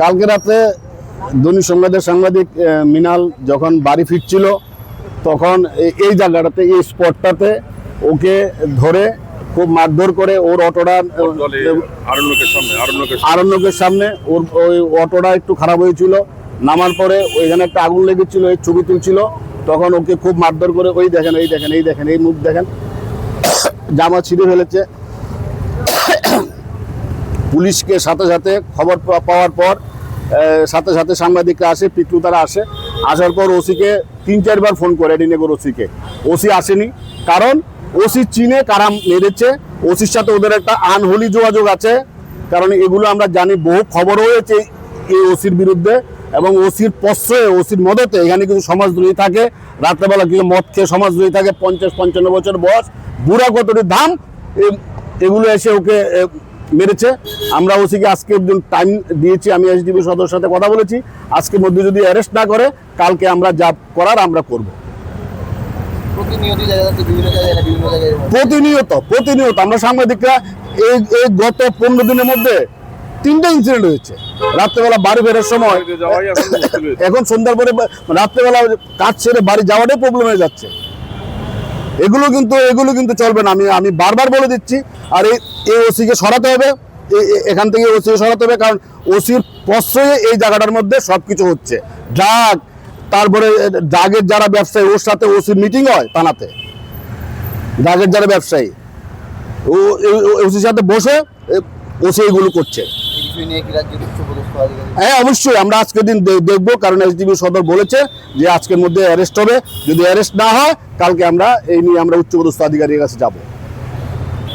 কালকে রাতে দৈনিক সংবাদের সাংবাদিক মিনাল যখন বাড়ি ফিরছিল তখন এই জায়গাটাতে, এই স্পটটাতে ওকে ধরে খুব মারধর করে ওর অটোটা আরণ্যকের সামনে ওর ওই অটোটা একটু খারাপ হয়েছিল। নামার পরে ওইখানে একটা আগুন লেগেছিল, এই ছবি তুলছিল, তখন ওকে খুব মারধর করে ওই দেখেন এই দেখেন এই দেখেন এই মুখ দেখেন, জামা ছিঁড়ে ফেলেছে। পুলিশকে সাথে সাথে খবর পাওয়ার পর সাথে সাথে সাংবাদিকরা আসে, পিটু তারা আসে। আসার পর ওসিকে 3-4 বার ফোন করে এডিনগর ওসিকে, ওসি আসেনি। কারণ ওসি চিনে কারা মেরেছে, ওসির সাথে ওদের একটা আনহোলি যোগাযোগ আছে। কারণ এগুলো আমরা জানি, বহু খবর হয়েছে এই ওসির বিরুদ্ধে, এবং ওসির প্রশ্রয়ে ওসির মদতে এখানে কিছু সমাজদ্রোহী থাকে, রাত্রেবেলা কিছু মদ খেয়ে সমাজদ্রোহী থাকে, 50-55 বছর বয়স, বুড়া কতটি দাম, এগুলো এসে ওকে মেরেছে। আমরা ওসিকে আজকে একজন টাইম দিয়েছি, আমি এসডিপি সদস্যের সাথে কথা বলেছি, আজকের মধ্যে যদি অ্যারেস্ট না করে কালকে আমরা যা করার আমরা করব। প্রতিনিয়ত আমরা সাংবাদিকরা এই গত 15 দিনের মধ্যে 3টা ইনসিডেন্ট হয়েছে। রাত্রেবেলা বাড়ি ফেরার সময়, এখন সন্ধ্যার পরে রাত্রেবেলা কাজ ছেড়ে বাড়ি যাওয়াটাই প্রবলেম হয়ে যাচ্ছে। এগুলো কিন্তু চলবে না, আমি বারবার বলে দিচ্ছি। আর এই ওসিকে সরাতে হবে, এখান থেকে ওসিকে সরাতে হবে, কারণ ওসির প্রশ্রয়ে এই জায়গাটার মধ্যে সবকিছু হচ্ছে। ড্রাগ, তারপরে ড্রাগের যারা ব্যবসায়ী ওর সাথে ওসির মিটিং হয় থানাতে, ড্রাগের যারা ব্যবসায়ী ওসির সাথে বসে ওসি এগুলো করছে। হ্যাঁ, অবশ্যই আমরা আজকের দিন দেখবো, কারণ এসডিপি সদর বলেছে যে আজকের মধ্যে অ্যারেস্ট হবে। যদি অ্যারেস্ট না হয় কালকে আমরা এই নিয়ে আমরা উচ্চপদস্থ আধিকারিকের কাছে যাবো।